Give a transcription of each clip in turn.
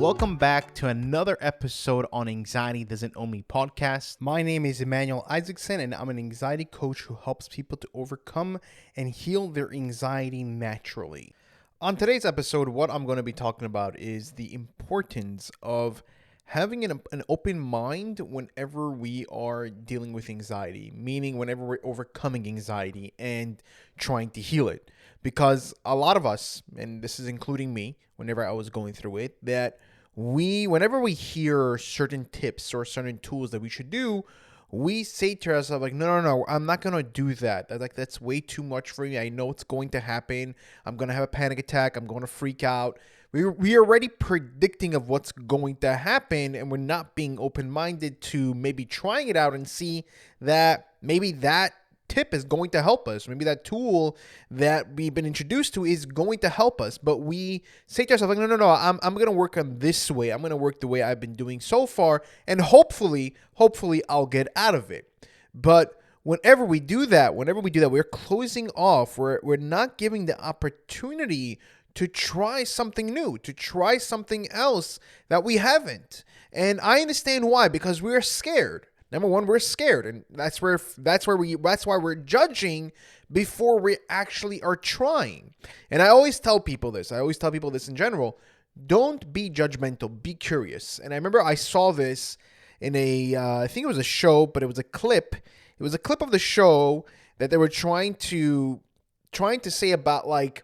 Welcome back to another episode on Anxiety Doesn't Own Me podcast. My name is Emmanuel Isaacson, and I'm an anxiety coach who helps people to overcome and heal their anxiety naturally. On today's episode, what I'm going to be talking about is the importance of having an open mind whenever we are dealing with anxiety, meaning whenever we're overcoming anxiety and trying to heal it. Because a lot of us, and this is including me, whenever I was going through it, that whenever we hear certain tips or certain tools that we should do, we say to ourselves like, no, I'm not going to do that. That's way too much for me. I know it's going to happen. I'm going to have a panic attack. I'm going to freak out. We're already predicting of what's going to happen, and we're not being open-minded to maybe trying it out and see that maybe that tip is going to help us. Maybe that tool that we've been introduced to is going to help us. But we say to ourselves, like, no, I'm going to work on this way. I'm going to work the way I've been doing so far, and hopefully I'll get out of it. But whenever we do that, we're closing off. We're not giving the opportunity to try something new, to try something else that we haven't. And I understand why, because we're scared. Number one, we're scared, and that's why we're judging before we actually are trying. And I always tell people this in general: don't be judgmental, be curious. And I remember I saw this in I think it was a show, but it was a clip. It was a clip of the show that they were trying to say about, like,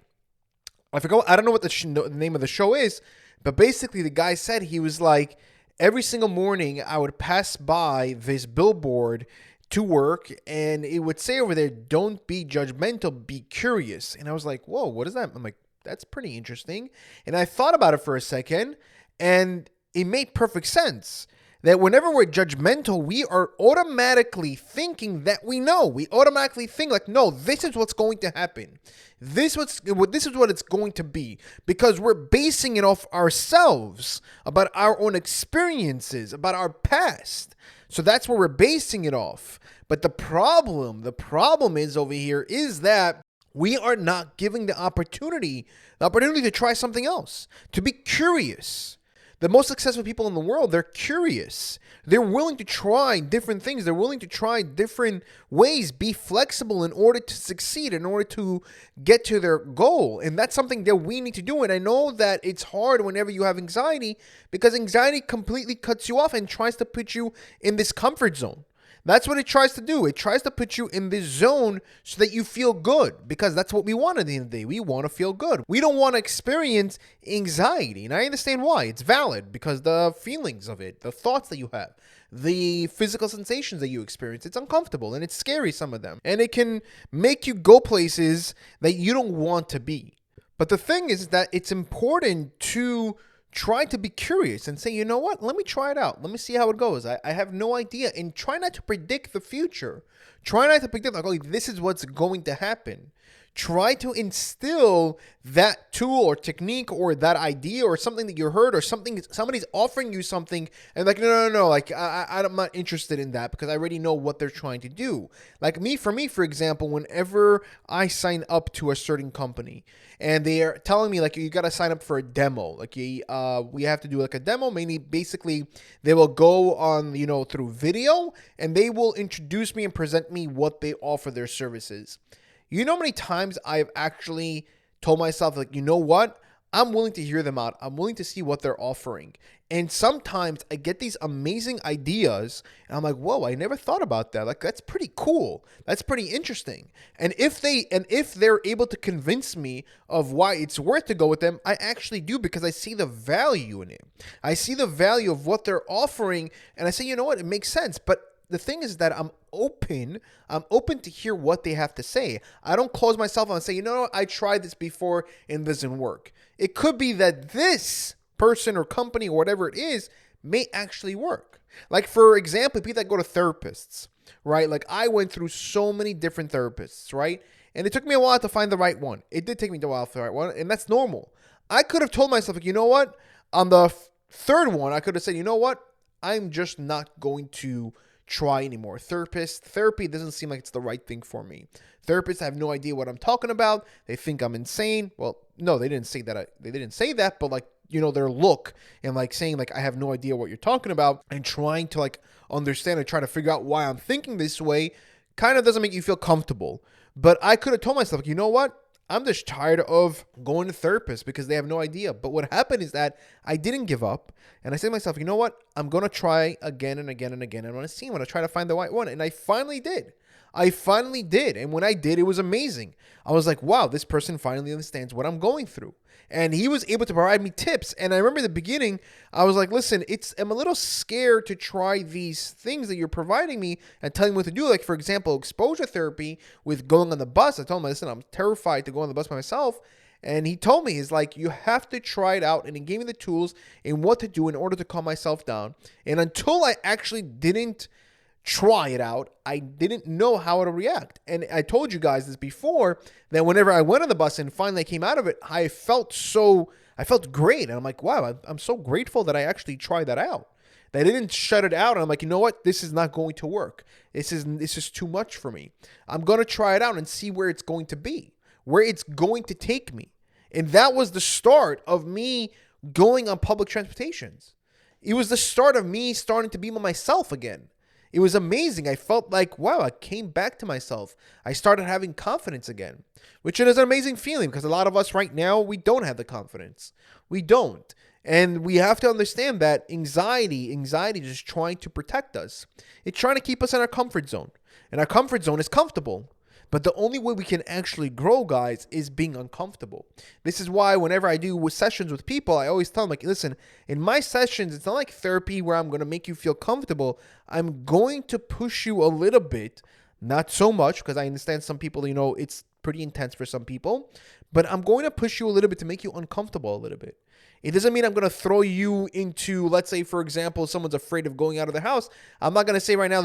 I don't know what the name of the show is, but basically the guy said, he was like, every single morning I would pass by this billboard to work, and it would say over there, don't be judgmental, be curious. And I was like, whoa, what is that? I'm like, that's pretty interesting. And I thought about it for a second, and it made perfect sense. That whenever we're judgmental, we are automatically thinking that we know. We automatically think like, no, this is what's going to happen. This is what it's going to be, because we're basing it off ourselves, about our own experiences, about our past. So that's where we're basing it off. But the problem is over here is that we are not giving the opportunity to try something else, to be curious. The most successful people in the world, they're curious. They're willing to try different things. They're willing to try different ways, be flexible in order to succeed, in order to get to their goal. And that's something that we need to do. And I know that it's hard whenever you have anxiety, because anxiety completely cuts you off and tries to put you in this comfort zone. That's what it tries to do. It tries to put you in this zone so that you feel good, because that's what we want at the end of the day. We want to feel good. We don't want to experience anxiety. And I understand why. It's valid, because the feelings of it, the thoughts that you have, the physical sensations that you experience, it's uncomfortable and it's scary, some of them. And it can make you go places that you don't want to be. But the thing is that it's important to try to be curious and say, you know what, let me try it out. Let me see how it goes. I have no idea. And try not to predict the future. Try not to predict, like, oh, this is what's going to happen. Try to instill that tool or technique or that idea or something that you heard, or somebody's offering you something, and like, no, like, I'm not interested in that, because I already know what they're trying to do. Like for example, whenever I sign up to a certain company and they are telling me, like, you got to sign up for a demo, like, we have to do like a demo, basically they will go on, through video, and they will introduce me and present me what they offer, their services. You know how many times I've actually told myself, like, you know what? I'm willing to hear them out. I'm willing to see what they're offering. And sometimes I get these amazing ideas, and I'm like, whoa, I never thought about that. Like, that's pretty cool. That's pretty interesting. And if they're able to convince me of why it's worth to go with them, I actually do, because I see the value in it. I see the value of what they're offering, and I say, you know what? It makes sense. But the thing is that I'm open to hear what they have to say. I don't close myself and say, you know what, I tried this before and it doesn't work. It could be that this person or company or whatever it is may actually work. Like, for example, people that go to therapists, right? Like, I went through so many different therapists, right? And it took me a while to find the right one. It did take me a while to find the right one, and that's normal. I could have told myself, like, you know what, on the third one, I could have said, you know what, I'm just not going to try any more therapy doesn't seem like it's the right thing for me. Therapists have no idea what I'm talking about. They think I'm insane. Well, no, they didn't say that. They didn't say that, but like, their look and like saying like, I have no idea what you're talking about, and trying to like understand and try to figure out why I'm thinking this way kind of doesn't make you feel comfortable. But I could have told myself, you know what? I'm just tired of going to therapists because they have no idea. But what happened is that I didn't give up. And I said to myself, you know what? I'm going to try again and again and again. I'm going to see. I'm going to try to find the right one. And I finally did. And when I did, it was amazing. I was like, wow, this person finally understands what I'm going through. And he was able to provide me tips. And I remember in the beginning, I was like, listen, I'm a little scared to try these things that you're providing me and telling me what to do. Like, for example, exposure therapy with going on the bus. I told him, listen, I'm terrified to go on the bus by myself. And he told me, he's like, you have to try it out. And he gave me the tools and what to do in order to calm myself down. And until I actually didn't try it out, I didn't know how to react. And I told you guys this before, that whenever I went on the bus and finally came out of it, I felt great. And I'm like, wow, I'm so grateful that I actually tried that out. That I didn't shut it out. And I'm like, you know what? This is not going to work. This is too much for me. I'm going to try it out and see where it's going to be, where it's going to take me. And that was the start of me going on public transportations. It was the start of me starting to be myself again. It was amazing. I felt like, wow, I came back to myself. I started having confidence again, which is an amazing feeling because a lot of us right now, we don't have the confidence. We don't. And we have to understand that anxiety is just trying to protect us. It's trying to keep us in our comfort zone. And our comfort zone is comfortable. But the only way we can actually grow, guys, is being uncomfortable. This is why whenever I do sessions with people, I always tell them, like, listen, in my sessions, it's not like therapy where I'm going to make you feel comfortable. I'm going to push you a little bit, not so much, because I understand some people, it's pretty intense for some people. But I'm going to push you a little bit to make you uncomfortable a little bit. It doesn't mean I'm going to throw you into, let's say, for example, someone's afraid of going out of the house. I'm not going to say right now,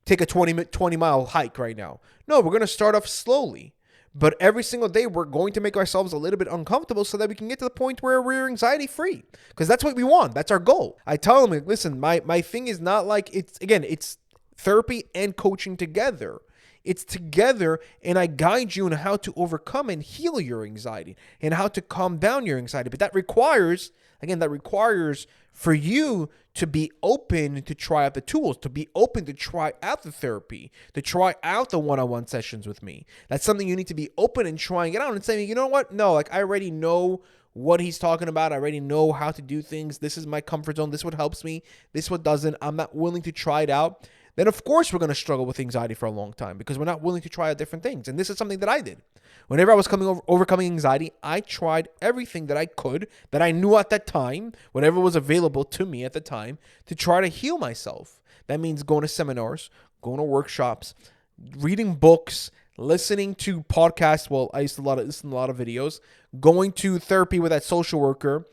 take a 20-mile hike right now. No, we're going to start off slowly. But every single day, we're going to make ourselves a little bit uncomfortable so that we can get to the point where we're anxiety-free. Because that's what we want. That's our goal. I tell them, listen, my thing is not like, it's therapy and coaching together. It's together, and I guide you on how to overcome and heal your anxiety and how to calm down your anxiety. But that requires for you to be open to try out the tools, to be open to try out the therapy, to try out the one-on-one sessions with me. That's something you need to be open and trying it out and saying, you know what? No, like I already know what he's talking about. I already know how to do things. This is my comfort zone. This is what helps me. This is what doesn't. I'm not willing to try it out. Then of course we're going to struggle with anxiety for a long time because we're not willing to try out different things. And this is something that I did. Whenever I was overcoming anxiety, I tried everything that I could, that I knew at that time, whatever was available to me at the time, to try to heal myself. That means going to seminars, going to workshops, reading books, listening to podcasts. Well, I used to listen to a lot of videos, going to therapy with that social worker.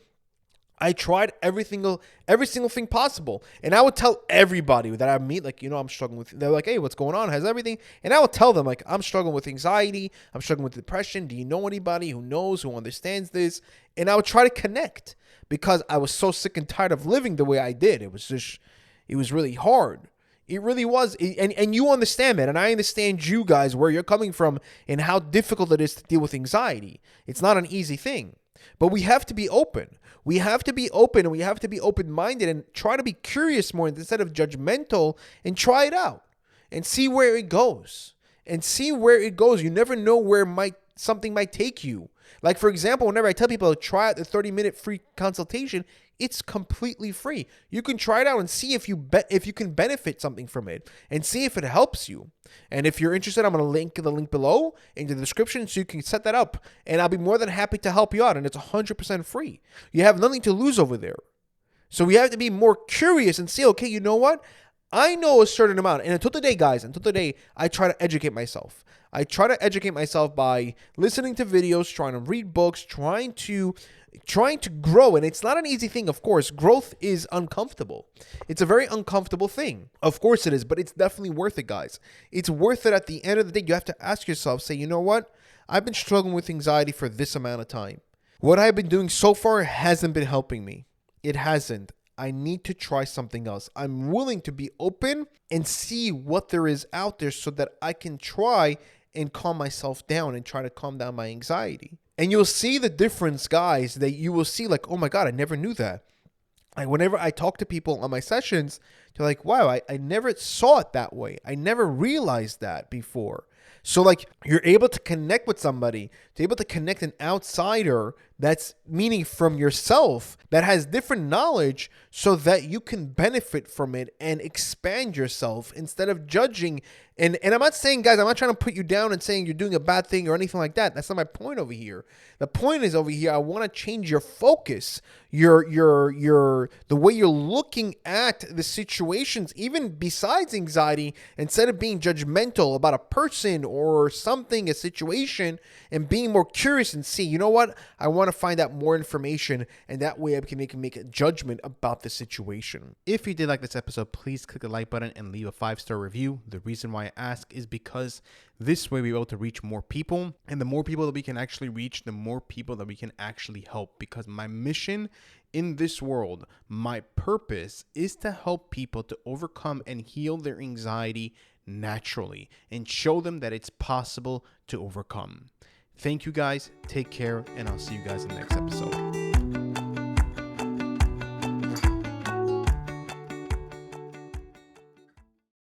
I tried every single thing possible. And I would tell everybody that I meet, like, I'm struggling with, they're like, hey, what's going on? How's everything? And I would tell them, like, I'm struggling with anxiety. I'm struggling with depression. Do you know anybody who knows, who understands this? And I would try to connect because I was so sick and tired of living the way I did. It was really hard. It really was. And you understand that. And I understand you guys, where you're coming from and how difficult it is to deal with anxiety. It's not an easy thing. But we have to be open. We have to be open and we have to be open-minded and try to be curious more instead of judgmental and try it out and see where it goes. You never know where something might take you. Like, for example, whenever I tell people to try out the 30-minute free consultation, it's completely free. You can try it out and see if you can benefit something from it and see if it helps you. And if you're interested, I'm going to link the link below in the description so you can set that up. And I'll be more than happy to help you out. And it's 100% free. You have nothing to lose over there. So we have to be more curious and see, okay, you know what? I know a certain amount. And until today, guys, I try to educate myself. I try to educate myself by listening to videos, trying to read books, trying to grow. And it's not an easy thing, of course. Growth is uncomfortable. It's a very uncomfortable thing. Of course it is, but it's definitely worth it, guys. It's worth it. At the end of the day, you have to ask yourself, say, you know what? I've been struggling with anxiety for this amount of time. What I've been doing so far hasn't been helping me. It hasn't. I need to try something else. I'm willing to be open and see what there is out there so that I can try and calm myself down and try to calm down my anxiety. And you'll see the difference, guys, that you will see like, oh my God, I never knew that. Like whenever I talk to people on my sessions, they're like, wow, I never saw it that way. I never realized that before. So like you're able to connect with somebody, to able to connect an outsider that's meaning from yourself that has different knowledge so that you can benefit from it and expand yourself instead of judging. And I'm not saying, guys, I'm not trying to put you down and saying you're doing a bad thing or anything like that. That's not my point over here. The point is over here, I want to change your focus, the way you're looking at the situations, even besides anxiety, instead of being judgmental about a person or something, a situation, and being more curious and see, you know what? I want to find out more information, and that way I can make a judgment about the situation. If you did like this episode, please click the like button and leave a 5-star review. The reason why I ask is because this way we're able to reach more people, and the more people that we can actually reach, the more people that we can actually help. Because my mission in this world, my purpose is to help people to overcome and heal their anxiety naturally and show them that it's possible to overcome. Thank you guys. Take care, and I'll see you guys in the next episode.